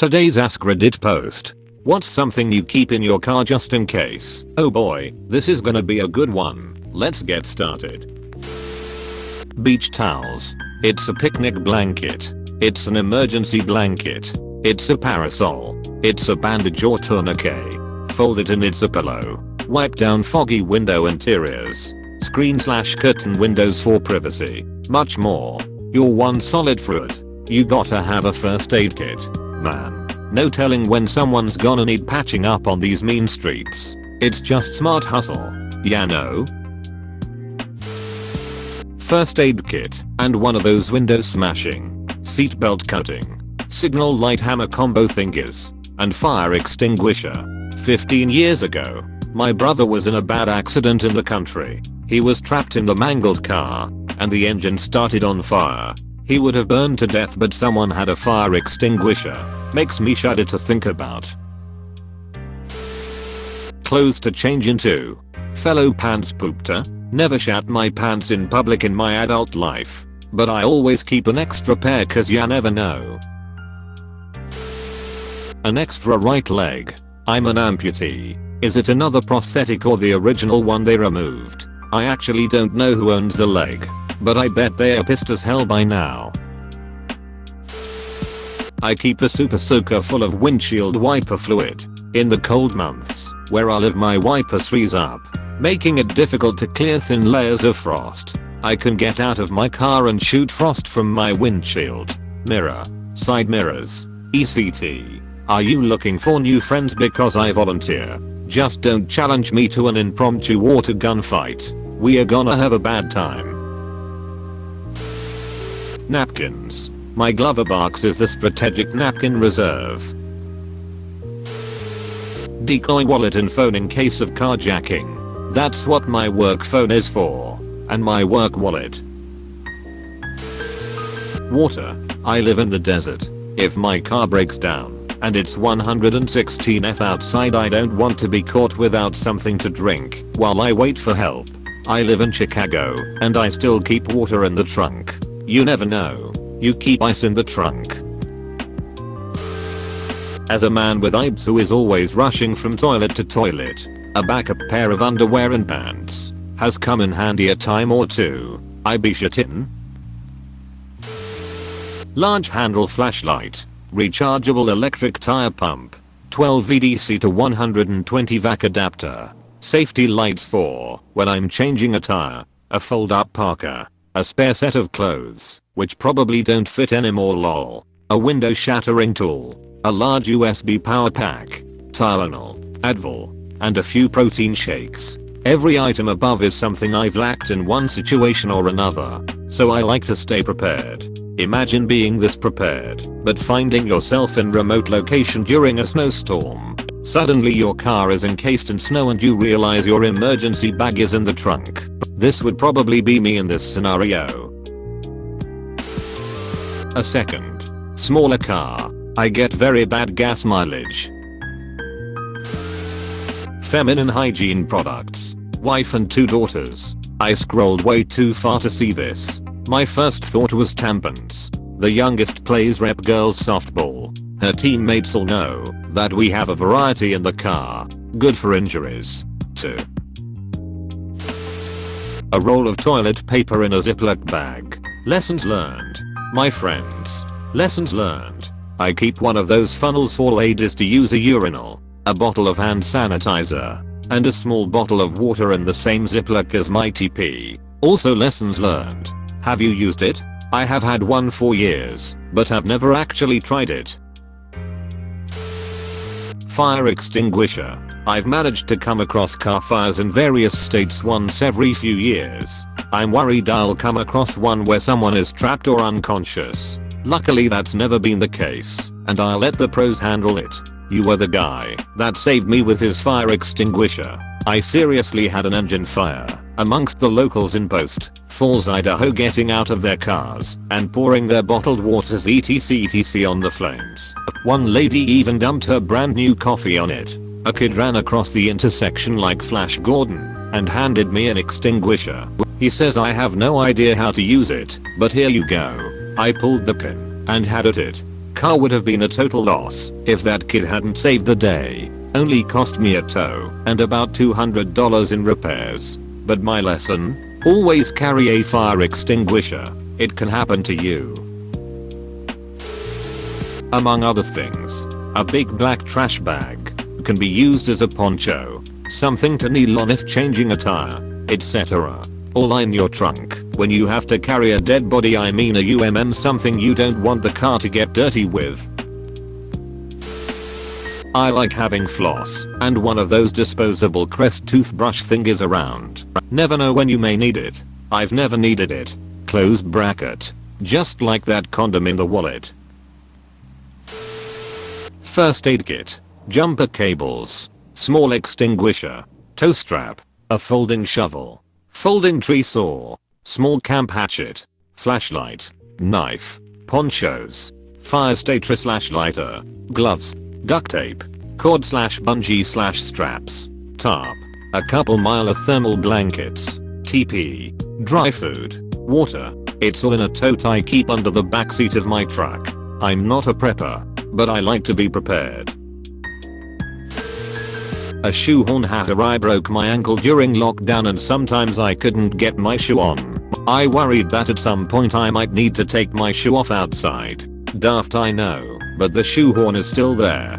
Today's AskReddit post. What's something you keep in your car just in case? Oh boy, this is gonna be a good one. Let's get started. Beach towels. It's a picnic blanket. It's an emergency blanket. It's a parasol. It's a bandage or tourniquet. Fold it and it's a pillow. Wipe down foggy window interiors. Screen/curtain windows for privacy. Much more. You're one solid fruit. You gotta have a first aid kit. Man, no telling when someone's gonna need patching up on these mean streets. It's just smart hustle. Yeah, no? First aid kit and one of those window smashing, seatbelt cutting, signal light hammer combo thingies, and fire extinguisher. 15 years ago, my brother was in a bad accident in the country. He was trapped in the mangled car, and the engine started on fire. He would have burned to death, but someone had a fire extinguisher. Makes me shudder to think about. Clothes to change into. Fellow pants poopter. Never shat my pants in public in my adult life, but I always keep an extra pair cause ya never know. An extra right leg. I'm an amputee. Is it another prosthetic or the original one they removed? I actually don't know who owns the leg, but I bet they are pissed as hell by now. I keep a super soaker full of windshield wiper fluid. In the cold months, where I live, my wipers freeze up, making it difficult to clear thin layers of frost. I can get out of my car and shoot frost from my windshield. Mirror. Side mirrors. ECT. Are you looking for new friends? Because I volunteer. Just don't challenge me to an impromptu water gun fight. We are gonna have a bad time. Napkins. My glover box is the strategic napkin reserve. Decoy wallet and phone in case of carjacking. That's what my work phone is for. And my work wallet. Water. I live in the desert. If my car breaks down and it's 116th outside, I don't want to be caught without something to drink while I wait for help. I live in Chicago and I still keep water in the trunk. You never know. You keep ice in the trunk. As a man with IBS who is always rushing from toilet to toilet, a backup pair of underwear and pants has come in handy a time or two. I be shittin'. Large handle flashlight. Rechargeable electric tire pump. 12 VDC to 120 VAC adapter. Safety lights for when I'm changing a tire. A fold up parka. A spare set of clothes, which probably don't fit anymore lol. A window shattering tool. A large USB power pack. Tylenol. Advil. And a few protein shakes. Every item above is something I've lacked in one situation or another, so I like to stay prepared. Imagine being this prepared, but finding yourself in remote location during a snowstorm. Suddenly your car is encased in snow and you realize your emergency bag is in the trunk. This would probably be me in this scenario. A second, smaller car. I get very bad gas mileage. Feminine hygiene products. Wife and 2 daughters. I scrolled way too far to see this. My first thought was tampons. The youngest plays rep girls softball. Her teammates all know that we have a variety in the car. Good for injuries. 2. A roll of toilet paper in a Ziploc bag. Lessons learned. My friends. Lessons learned. I keep one of those funnels for ladies to use a urinal, a bottle of hand sanitizer, and a small bottle of water in the same Ziploc as my TP. Also lessons learned. Have you used it? I have had one for years, but have never actually tried it. Fire extinguisher. I've managed to come across car fires in various states once every few years. I'm worried I'll come across one where someone is trapped or unconscious. Luckily that's never been the case, and I'll let the pros handle it. You were the guy that saved me with his fire extinguisher. I seriously had an engine fire amongst the locals in Post Falls, Idaho, getting out of their cars and pouring their bottled waters etc on the flames. One lady even dumped her brand new coffee on it. A kid ran across the intersection like Flash Gordon and handed me an extinguisher. He says I have no idea how to use it, but here you go. I pulled the pin and had at it. Car would have been a total loss if that kid hadn't saved the day. Only cost me a tow and about $200 in repairs. But my lesson? Always carry a fire extinguisher. It can happen to you. Among other things, a big black trash bag can be used as a poncho, something to kneel on if changing a tire, etc. Or line your trunk when you have to carry a dead body, I mean a something you don't want the car to get dirty with. I like having floss and one of those disposable Crest toothbrush thingies around. Never know when you may need it. I've never needed it. Close bracket. Just like that condom in the wallet. First aid kit. Jumper cables. Small extinguisher. Tow strap. A folding shovel. Folding tree saw. Small camp hatchet. Flashlight. Knife. Ponchos. Fire starter / lighter. Gloves. Duct tape. Cord / bungee / straps. Tarp. A couple mile of thermal blankets. TP. Dry food. Water. It's all in a tote I keep under the backseat of my truck. I'm not a prepper, but I like to be prepared. A shoehorn hatter. I broke my ankle during lockdown and sometimes I couldn't get my shoe on. I worried that at some point I might need to take my shoe off outside. Daft, I know, but the shoehorn is still there.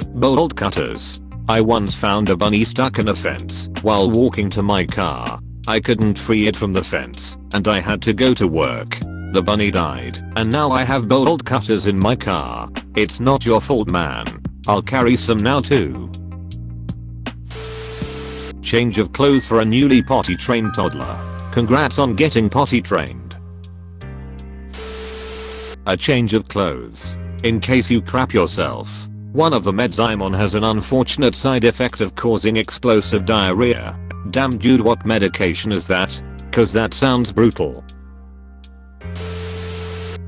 Bolt cutters. I once found a bunny stuck in a fence while walking to my car. I couldn't free it from the fence and I had to go to work. The bunny died and now I have bolt cutters in my car. It's not your fault, man. I'll carry some now too. Change of clothes for a newly potty trained toddler. Congrats on getting potty trained. A change of clothes. In case you crap yourself. One of the meds I'm on has an unfortunate side effect of causing explosive diarrhea. Damn dude, what medication is that? Cause that sounds brutal.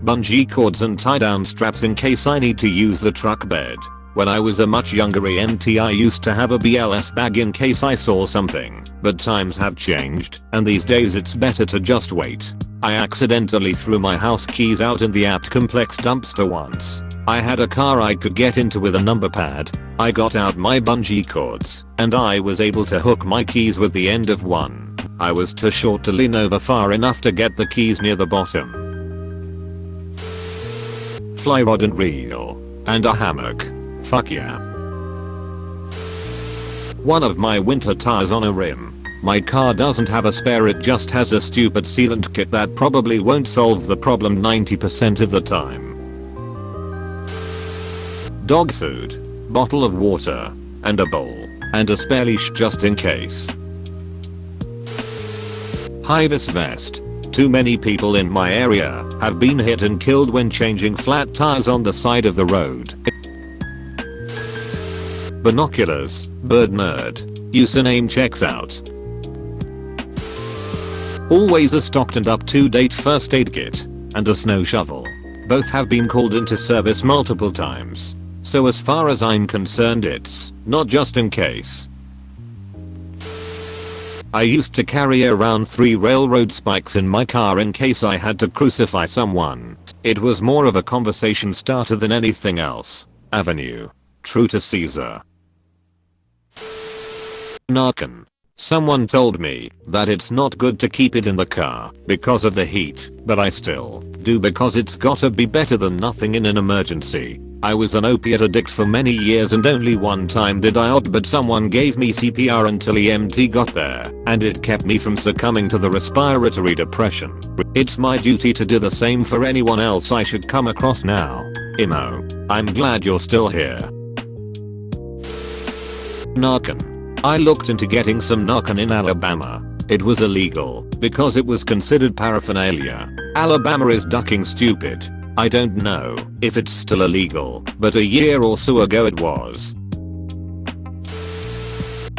Bungee cords and tie down straps in case I need to use the truck bed. When I was a much younger EMT I used to have a BLS bag in case I saw something, but times have changed and these days it's better to just wait. I accidentally threw my house keys out in the apt complex dumpster once. I had a car I could get into with a number pad. I got out my bungee cords and I was able to hook my keys with the end of one. I was too short to lean over far enough to get the keys near the bottom. Fly rod and reel. And a hammock. Fuck yeah. One of my winter tires on a rim. My car doesn't have a spare, it just has a stupid sealant kit that probably won't solve the problem 90% of the time. Dog food. Bottle of water. And a bowl. And a spare leash just in case. High-vis vest. Too many people in my area have been hit and killed when changing flat tires on the side of the road. Binoculars. Bird nerd. Username checks out. Always a stocked and up-to-date first aid kit. And a snow shovel. Both have been called into service multiple times. So as far as I'm concerned it's not just in case. I used to carry around 3 railroad spikes in my car in case I had to crucify someone. It was more of a conversation starter than anything else. Avenue. True to Caesar. Narcan. Someone told me that it's not good to keep it in the car because of the heat, but I still do because it's gotta be better than nothing in an emergency. I was an opiate addict for many years and only one time did I opt, but someone gave me CPR until EMT got there and it kept me from succumbing to the respiratory depression. It's my duty to do the same for anyone else I should come across now. Imo. I'm glad you're still here. Narcan. I looked into getting some Narcan in Alabama. It was illegal because it was considered paraphernalia. Alabama is ducking stupid. I don't know if it's still illegal, but a year or so ago it was.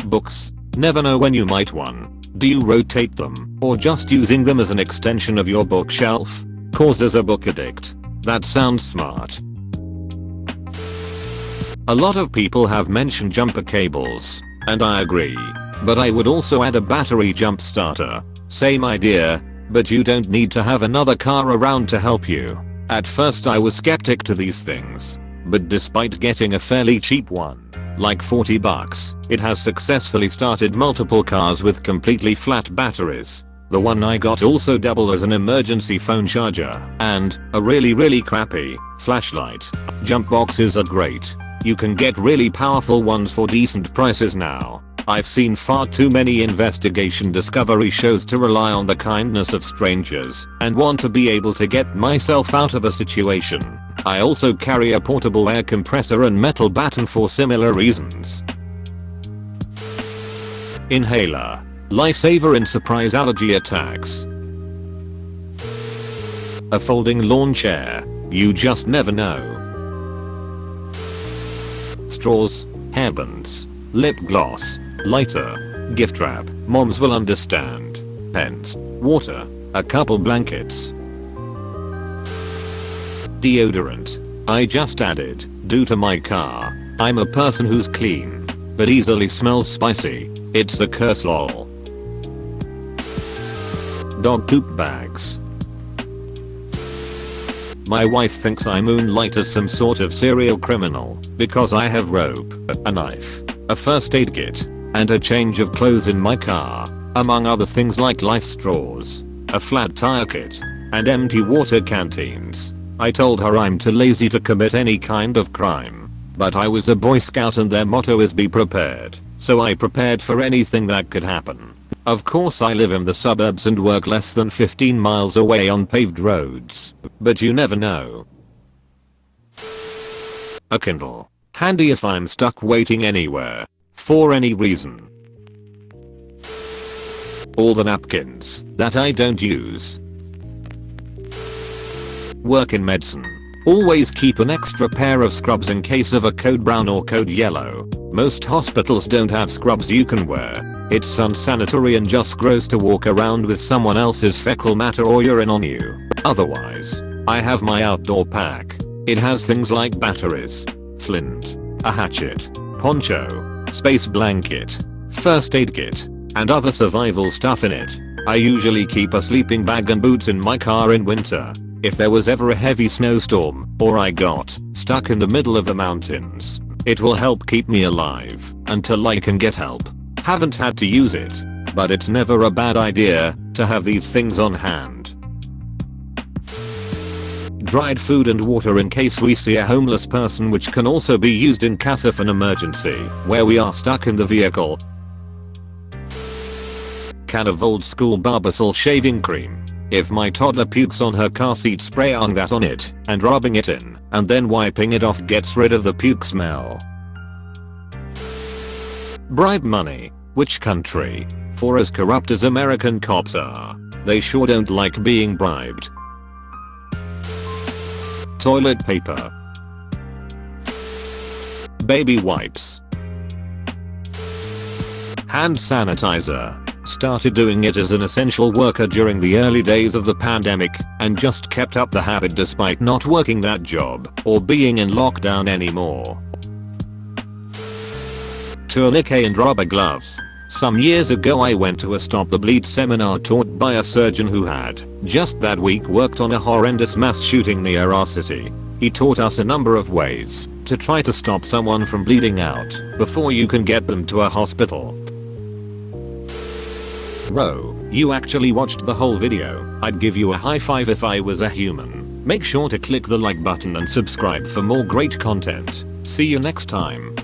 Books. Never know when you might want. Do you rotate them or just using them as an extension of your bookshelf? Cause as a book addict. That sounds smart. A lot of people have mentioned jumper cables, and I agree, but I would also add a battery jump starter. Same idea, but you don't need to have another car around to help you. At first I was skeptic to these things, but despite getting a fairly cheap one, like 40 bucks, it has successfully started multiple cars with completely flat batteries. The one I got also doubled as an emergency phone charger and a really crappy flashlight. Jump boxes are great. You can get really powerful ones for decent prices now. I've seen far too many investigation discovery shows to rely on the kindness of strangers and want to be able to get myself out of a situation. I also carry a portable air compressor and metal baton for similar reasons. Inhaler. Lifesaver in surprise allergy attacks. A folding lawn chair. You just never know. Straws, hairbands, lip gloss, lighter, gift wrap, moms will understand, pens, water, a couple blankets. Deodorant. I just added, due to my car. I'm a person who's clean, but easily smells spicy. It's the curse lol. Dog poop bags. My wife thinks I moonlight as some sort of serial criminal because I have rope, a knife, a first aid kit, and a change of clothes in my car, among other things like life straws, a flat tire kit, and empty water canteens. I told her I'm too lazy to commit any kind of crime, but I was a Boy Scout and their motto is be prepared, so I prepared for anything that could happen. Of course I live in the suburbs and work less than 15 miles away on paved roads, but you never know. A Kindle. Handy if I'm stuck waiting anywhere, for any reason. All the napkins that I don't use. Work in medicine. Always keep an extra pair of scrubs in case of a code brown or code yellow. Most hospitals don't have scrubs you can wear. It's unsanitary and just gross to walk around with someone else's fecal matter or urine on you. Otherwise, I have my outdoor pack. It has things like batteries, flint, a hatchet, poncho, space blanket, first aid kit, and other survival stuff in it. I usually keep a sleeping bag and boots in my car in winter. If there was ever a heavy snowstorm, or I got stuck in the middle of the mountains, it will help keep me alive until I can get help. Haven't had to use it, but it's never a bad idea to have these things on hand. Dried food and water in case we see a homeless person, which can also be used in case of an emergency where we are stuck in the vehicle. Can of old school Barbasol shaving cream. If my toddler pukes on her car seat, spraying that on it and rubbing it in and then wiping it off gets rid of the puke smell. Bribe money. Which country? For as corrupt as American cops are, they sure don't like being bribed. Toilet paper. Baby wipes. Hand sanitizer. Started doing it as an essential worker during the early days of the pandemic and just kept up the habit despite not working that job or being in lockdown anymore. Tourniquet and rubber gloves. Some years ago I went to a Stop the Bleed seminar taught by a surgeon who had, just that week, worked on a horrendous mass shooting near our city. He taught us a number of ways to try to stop someone from bleeding out before you can get them to a hospital. Bro, you actually watched the whole video. I'd give you a high five if I was a human. Make sure to click the like button and subscribe for more great content. See you next time.